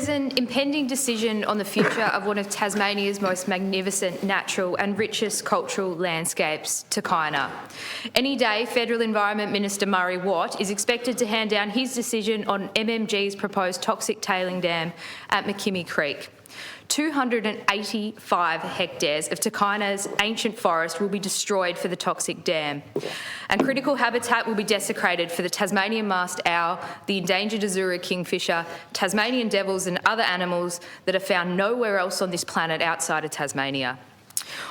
is an impending decision on the future of one of Tasmania's most magnificent natural and richest cultural landscapes, Tabatha. Any day, Federal Environment Minister Murray Watt is expected to hand down his decision on MMG's proposed toxic tailing dam at McKimmy Creek. 285 hectares of Tabatha's ancient forest will be destroyed for the toxic dam, and critical habitat will be desecrated for the Tasmanian masked owl, the endangered Azura kingfisher, Tasmanian devils and other animals that are found nowhere else on this planet outside of Tasmania.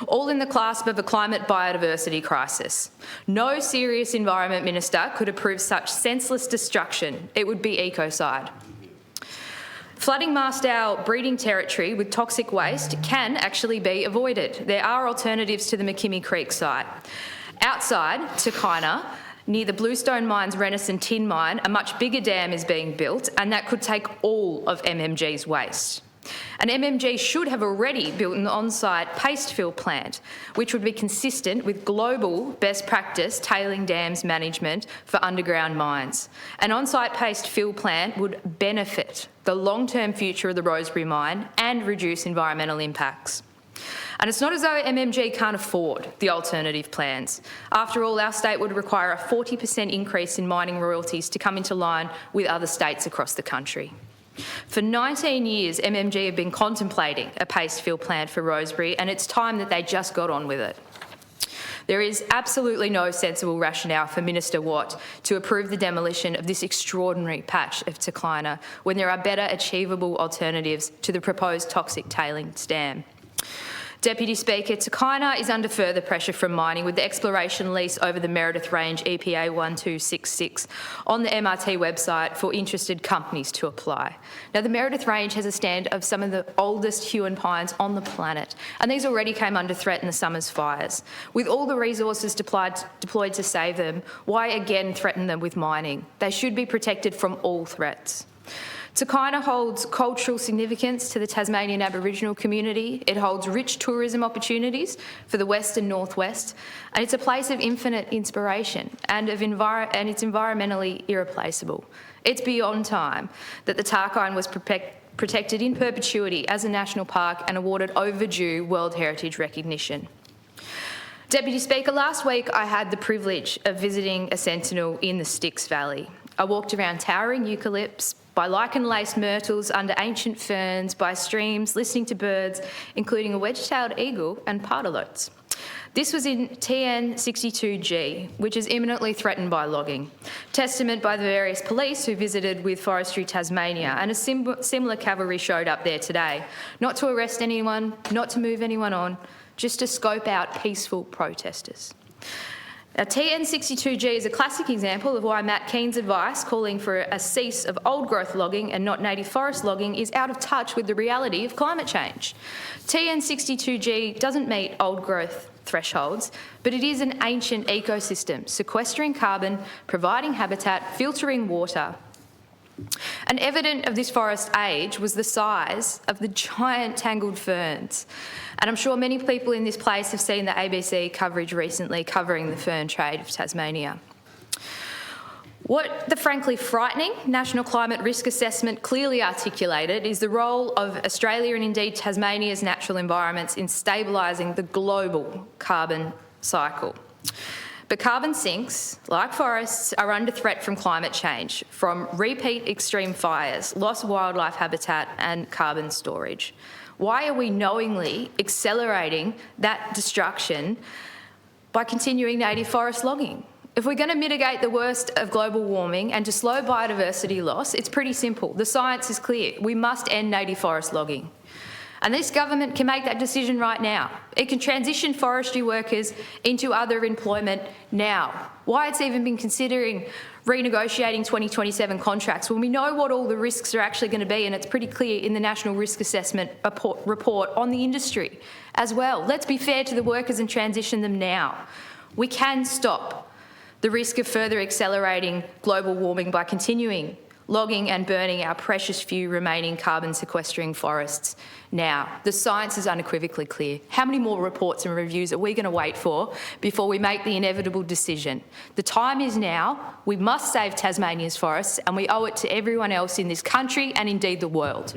All in the clasp of a climate biodiversity crisis. No serious Environment Minister could approve such senseless destruction. It would be ecocide. Flooding masked owl breeding territory with toxic waste can actually be avoided. There are alternatives to the McKimmy Creek site. Outside Tabatha, near the Bluestone Mine's Renison Tin Mine, a much bigger dam is being built, and that could take all of MMG's waste. And MMG should have already built an on-site paste fill plant, which would be consistent with global best practice tailing dams management for underground mines. An on-site paste fill plant would benefit the long-term future of the Rosebery mine and reduce environmental impacts. And it's not as though MMG can't afford the alternative plans. After all, our state would require a 40% increase in mining royalties to come into line with other states across the country. For 19 years, MMG have been contemplating a paste fill plant for Rosebery, and it's time that they just got on with it. There is absolutely no sensible rationale for Minister Watt to approve the demolition of this extraordinary patch of Tabatha when there are better achievable alternatives to the proposed toxic tailings dam. Deputy Speaker, Tabatha is under further pressure from mining with the exploration lease over the Meredith Range EPA 1266 on the MRT website for interested companies to apply. Now, the Meredith Range has a stand of some of the oldest Huon pines on the planet, and these already came under threat in the summer's fires. With all the resources deployed to save them, why again threaten them with mining? They should be protected from all threats. Tabatha holds cultural significance to the Tasmanian Aboriginal community. It holds rich tourism opportunities for the West and Northwest, and it's a place of infinite inspiration and it's environmentally irreplaceable. It's beyond time that the Tarkine was protected in perpetuity as a national park and awarded overdue World Heritage recognition. Deputy Speaker, last week I had the privilege of visiting a sentinel in the Styx Valley. I walked around towering eucalypts, by lichen-laced myrtles under ancient ferns, by streams, listening to birds, including a wedge-tailed eagle and pardalotes. This was in TN 62G, which is imminently threatened by logging. Testament by the various police who visited with Forestry Tasmania, and a similar cavalry showed up there today. Not to arrest anyone, not to move anyone on, just to scope out peaceful protesters. Now, TN62G is a classic example of why Matt Keen's advice calling for a cease of old-growth logging and not native forest logging is out of touch with the reality of climate change. TN62G doesn't meet old-growth thresholds, but it is an ancient ecosystem, sequestering carbon, providing habitat, filtering water. And evident of this forest age was the size of the giant tangled ferns. And I'm sure many people in this place have seen the ABC coverage recently covering the fern trade of Tasmania. What the frankly frightening National Climate Risk Assessment clearly articulated is the role of Australia and indeed Tasmania's natural environments in stabilising the global carbon cycle. But carbon sinks, like forests, are under threat from climate change, from repeat extreme fires, loss of wildlife habitat and carbon storage. Why are we knowingly accelerating that destruction by continuing native forest logging? If we're going to mitigate the worst of global warming and to slow biodiversity loss, it's pretty simple. The science is clear. We must end native forest logging. And this government can make that decision right now. It can transition forestry workers into other employment now. Why it's even been considering renegotiating 2027 contracts when we know what all the risks are actually going to be, and it's pretty clear in the National Risk Assessment report on the industry as well. Let's be fair to the workers and transition them now. We can stop the risk of further accelerating global warming by continuing logging and burning our precious few remaining carbon sequestering forests now. The science is unequivocally clear. How many more reports and reviews are we going to wait for before we make the inevitable decision? The time is now. We must save Tasmania's forests, and we owe it to everyone else in this country and indeed the world.